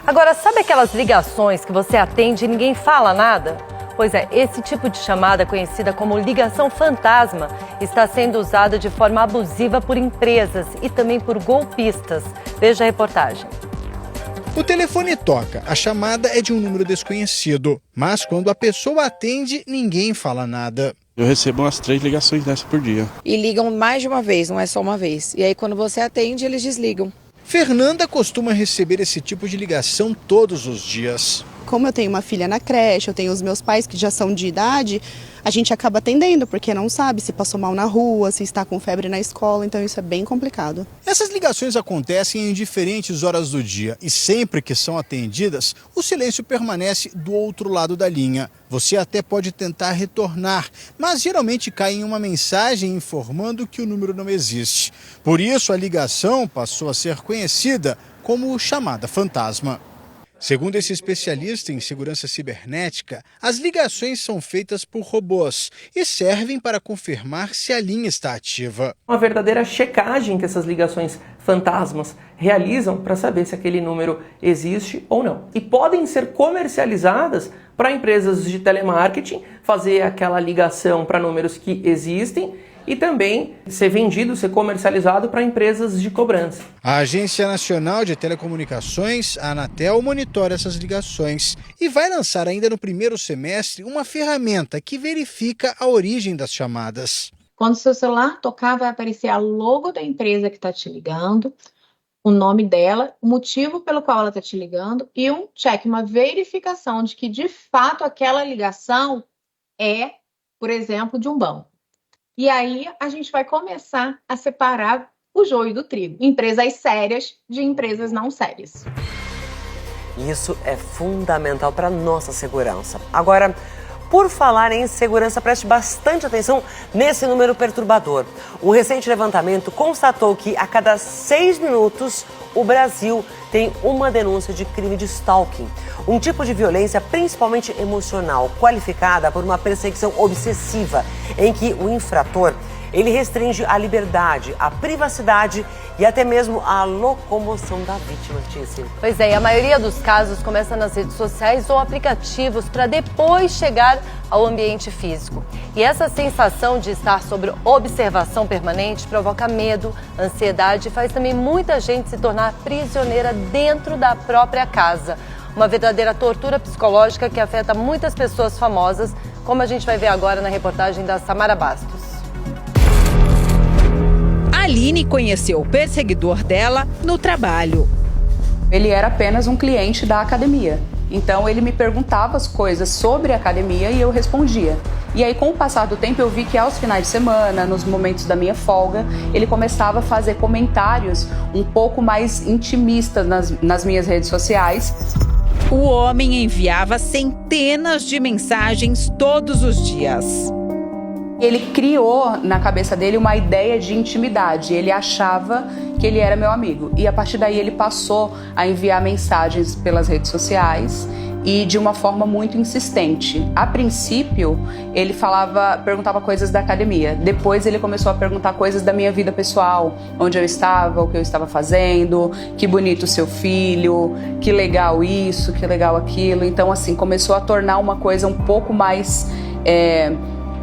Agora, sabe aquelas ligações que você atende e ninguém fala nada? Pois é, esse tipo de chamada, conhecida como ligação fantasma, está sendo usada de forma abusiva por empresas e também por golpistas. Veja a reportagem. O telefone toca, a chamada é de um número desconhecido, mas quando a pessoa atende, ninguém fala nada. Eu recebo umas 3 ligações dessas por dia. E ligam mais de uma vez, não é só uma vez. E aí quando você atende, eles desligam. Fernanda costuma receber esse tipo de ligação todos os dias. Como eu tenho uma filha na creche, eu tenho os meus pais que já são de idade, a gente acaba atendendo, porque não sabe se passou mal na rua, se está com febre na escola, então isso é bem complicado. Essas ligações acontecem em diferentes horas do dia e sempre que são atendidas, o silêncio permanece do outro lado da linha. Você até pode tentar retornar, mas geralmente cai em uma mensagem informando que o número não existe. Por isso, a ligação passou a ser conhecida como chamada fantasma. Segundo esse especialista em segurança cibernética, as ligações são feitas por robôs e servem para confirmar se a linha está ativa. Uma verdadeira checagem que essas ligações fantasmas realizam para saber se aquele número existe ou não. E podem ser comercializadas para empresas de telemarketing, fazer aquela ligação para números que existem e também ser vendido, ser comercializado para empresas de cobrança. A Agência Nacional de Telecomunicações, a Anatel, monitora essas ligações e vai lançar ainda no primeiro semestre uma ferramenta que verifica a origem das chamadas. Quando seu celular tocar, vai aparecer a logo da empresa que está te ligando, o nome dela, o motivo pelo qual ela está te ligando e um check, uma verificação de que de fato aquela ligação é, por exemplo, de um banco. E aí a gente vai começar a separar o joio do trigo. Empresas sérias de empresas não sérias. Isso é fundamental para a nossa segurança. Agora, por falar em segurança, preste bastante atenção nesse número perturbador. Um recente levantamento constatou que a cada 6 minutos o Brasil tem uma denúncia de crime de stalking. Um tipo de violência principalmente emocional, qualificada por uma perseguição obsessiva, em que o infrator ele restringe a liberdade, a privacidade e até mesmo a locomoção da vítima, Tícia. Pois é, e a maioria dos casos começa nas redes sociais ou aplicativos para depois chegar ao ambiente físico. E essa sensação de estar sob observação permanente provoca medo, ansiedade e faz também muita gente se tornar prisioneira dentro da própria casa. Uma verdadeira tortura psicológica que afeta muitas pessoas famosas, como a gente vai ver agora na reportagem da Samara Bastos. Aline conheceu o perseguidor dela no trabalho. Ele era apenas um cliente da academia. Então ele me perguntava as coisas sobre a academia e eu respondia. E aí com o passar do tempo eu vi que aos finais de semana, nos momentos da minha folga, ele começava a fazer comentários um pouco mais intimistas nas minhas redes sociais. O homem enviava centenas de mensagens todos os dias. Ele criou na cabeça dele uma ideia de intimidade. Ele achava que ele era meu amigo. E a partir daí ele passou a enviar mensagens pelas redes sociais e de uma forma muito insistente. A princípio, ele perguntava coisas da academia. Depois ele começou a perguntar coisas da minha vida pessoal, onde eu estava, o que eu estava fazendo, que bonito seu filho, que legal isso, que legal aquilo. Então, assim, começou a tornar uma coisa um pouco mais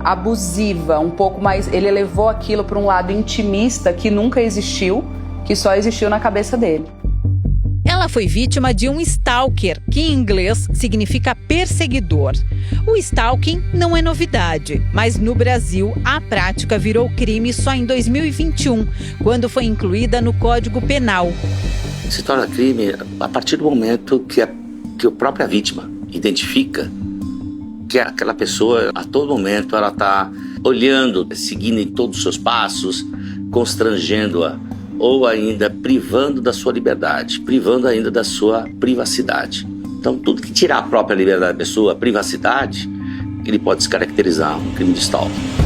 abusiva, um pouco mais. Ele levou aquilo para um lado intimista que nunca existiu, que só existiu na cabeça dele. Ela foi vítima de um stalker, que em inglês significa perseguidor. O stalking não é novidade, mas no Brasil a prática virou crime só em 2021, quando foi incluída no Código Penal. Se torna crime a partir do momento que a própria vítima identifica que aquela pessoa, a todo momento, ela está olhando, seguindo em todos os seus passos, constrangendo-a, ou ainda privando da sua liberdade, privando ainda da sua privacidade. Então, tudo que tirar a própria liberdade da pessoa, a privacidade, ele pode se caracterizar um crime de stalking.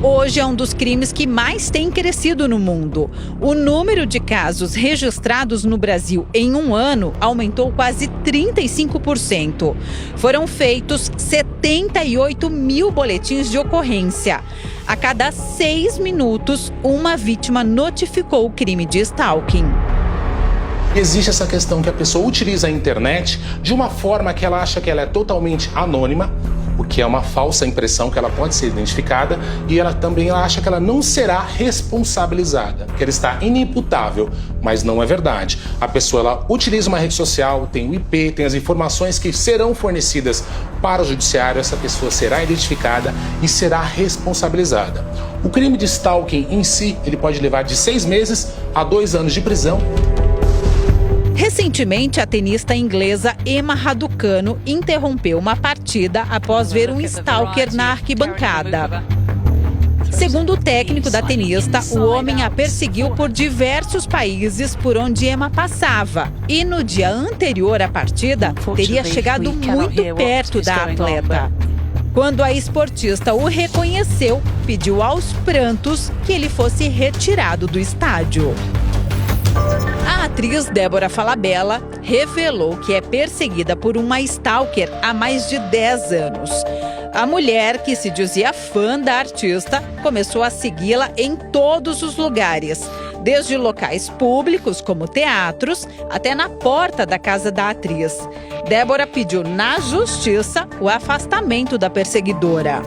Hoje é um dos crimes que mais tem crescido no mundo. O número de casos registrados no Brasil em um ano aumentou quase 35%. Foram feitos 78 mil boletins de ocorrência. A cada 6 minutos, uma vítima notificou o crime de stalking. Existe essa questão que a pessoa utiliza a internet de uma forma que ela acha que ela é totalmente anônima, o que é uma falsa impressão, que ela pode ser identificada, e ela também acha que ela não será responsabilizada, que ela está inimputável, mas não é verdade. A pessoa ela utiliza uma rede social, tem o IP, tem as informações que serão fornecidas para o judiciário, essa pessoa será identificada e será responsabilizada. O crime de stalking em si, ele pode levar de 6 meses a 2 anos de prisão. Recentemente, a tenista inglesa Emma Raducanu interrompeu uma partida após ver um stalker na arquibancada. Segundo o técnico da tenista, o homem a perseguiu por diversos países por onde Emma passava. E no dia anterior à partida, teria chegado muito perto da atleta. Quando a esportista o reconheceu, pediu aos prantos que ele fosse retirado do estádio. A atriz Débora Falabella revelou que é perseguida por uma stalker há mais de 10 anos. A mulher, que se dizia fã da artista, começou a segui-la em todos os lugares, desde locais públicos, como teatros, até na porta da casa da atriz. Débora pediu na justiça o afastamento da perseguidora.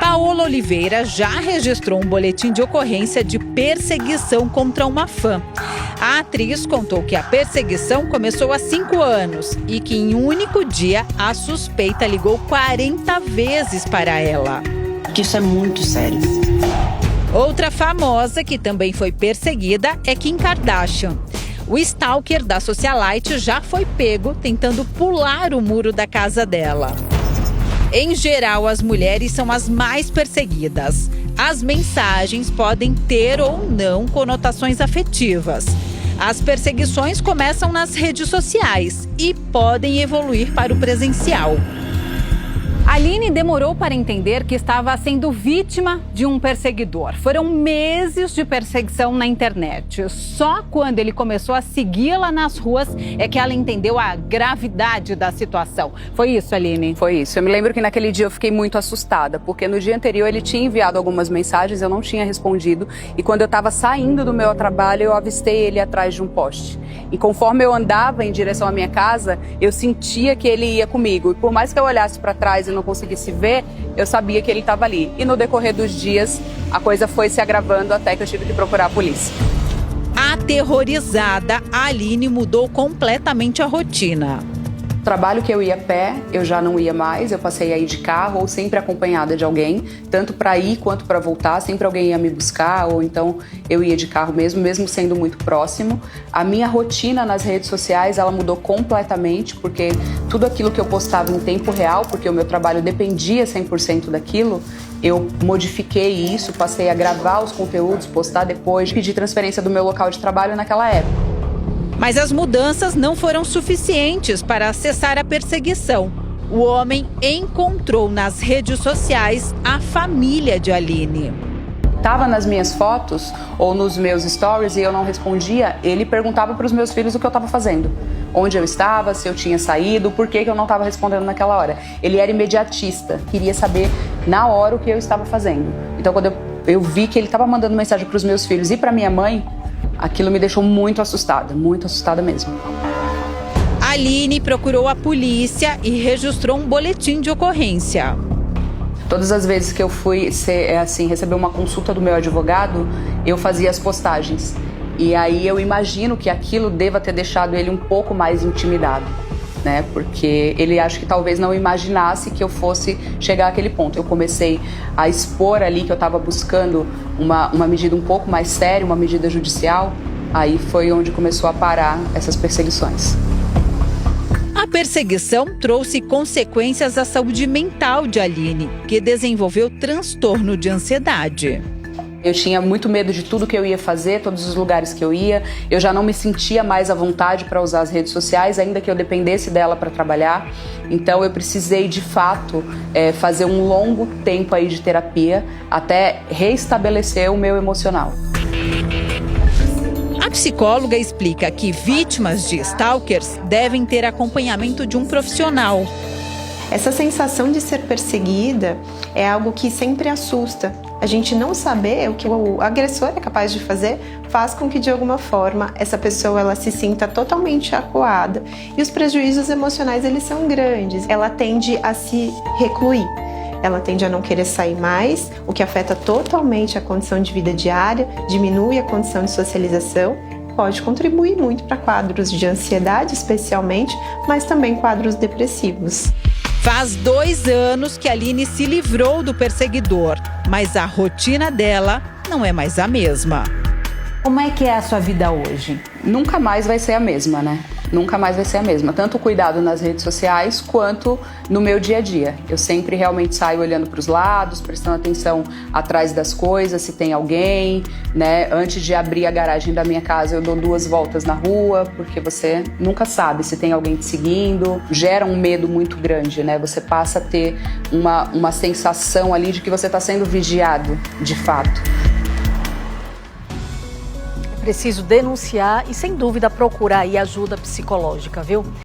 Paola Oliveira já registrou um boletim de ocorrência de perseguição contra uma fã. A atriz contou que a perseguição começou há 5 anos e que em um único dia a suspeita ligou 40 vezes para ela. Isso é muito sério. Outra famosa que também foi perseguida é Kim Kardashian. O stalker da socialite já foi pego tentando pular o muro da casa dela. Em geral, as mulheres são as mais perseguidas. As mensagens podem ter ou não conotações afetivas. As perseguições começam nas redes sociais e podem evoluir para o presencial. Aline demorou para entender que estava sendo vítima de um perseguidor. Foram meses de perseguição na internet. Só quando ele começou a segui-la nas ruas é que ela entendeu a gravidade da situação. Foi isso, Aline? Foi isso. Eu me lembro que naquele dia eu fiquei muito assustada, porque no dia anterior ele tinha enviado algumas mensagens, eu não tinha respondido. E quando eu estava saindo do meu trabalho, eu avistei ele atrás de um poste. E conforme eu andava em direção à minha casa, eu sentia que ele ia comigo. E por mais que eu olhasse para trás e não conseguisse ver, eu sabia que ele estava ali. E no decorrer dos dias, a coisa foi se agravando até que eu tive que procurar a polícia. Aterrorizada, a Aline mudou completamente a rotina. O trabalho que eu ia a pé, eu já não ia mais, eu passei a ir de carro ou sempre acompanhada de alguém, tanto para ir quanto para voltar, sempre alguém ia me buscar ou então eu ia de carro mesmo sendo muito próximo. A minha rotina nas redes sociais, ela mudou completamente, porque tudo aquilo que eu postava em tempo real, porque o meu trabalho dependia 100% daquilo, eu modifiquei isso, passei a gravar os conteúdos, postar depois, pedir transferência do meu local de trabalho naquela época. Mas as mudanças não foram suficientes para cessar a perseguição. O homem encontrou nas redes sociais a família de Aline. Estava nas minhas fotos ou nos meus stories e eu não respondia, ele perguntava para os meus filhos o que eu estava fazendo. Onde eu estava, se eu tinha saído, por que eu não estava respondendo naquela hora. Ele era imediatista, queria saber na hora o que eu estava fazendo. Então quando eu vi que ele estava mandando mensagem para os meus filhos e para minha mãe, aquilo me deixou muito assustada mesmo. Aline procurou a polícia e registrou um boletim de ocorrência. Todas as vezes que eu fui receber uma consulta do meu advogado, eu fazia as postagens. E aí eu imagino que aquilo deva ter deixado ele um pouco mais intimidado, né? Porque ele acho que talvez não imaginasse que eu fosse chegar àquele ponto. Eu comecei a expor ali que eu estava buscando uma medida um pouco mais séria, uma medida judicial. Aí foi onde começou a parar essas perseguições. A perseguição trouxe consequências à saúde mental de Aline, que desenvolveu transtorno de ansiedade. Eu tinha muito medo de tudo que eu ia fazer, todos os lugares que eu ia. Eu já não me sentia mais à vontade para usar as redes sociais, ainda que eu dependesse dela para trabalhar. Então eu precisei, de fato, fazer um longo tempo aí de terapia até reestabelecer o meu emocional. A psicóloga explica que vítimas de stalkers devem ter acompanhamento de um profissional. Essa sensação de ser perseguida é algo que sempre assusta. A gente não saber o que o agressor é capaz de fazer faz com que, de alguma forma, essa pessoa ela se sinta totalmente acuada. E os prejuízos emocionais, eles são grandes. Ela tende a se recluir. Ela tende a não querer sair mais, o que afeta totalmente a condição de vida diária, diminui a condição de socialização, pode contribuir muito para quadros de ansiedade, especialmente, mas também quadros depressivos. Faz 2 anos que a Aline se livrou do perseguidor, mas a rotina dela não é mais a mesma. Como é que é a sua vida hoje? Nunca mais vai ser a mesma, né? Nunca mais vai ser a mesma. Tanto o cuidado nas redes sociais quanto no meu dia a dia. Eu sempre realmente saio olhando para os lados, prestando atenção atrás das coisas, se tem alguém, né? Antes de abrir a garagem da minha casa, eu dou 2 voltas na rua, porque você nunca sabe se tem alguém te seguindo. Gera um medo muito grande, né? Você passa a ter uma sensação ali de que você está sendo vigiado, de fato. Preciso denunciar e, sem dúvida, procurar aí ajuda psicológica, viu?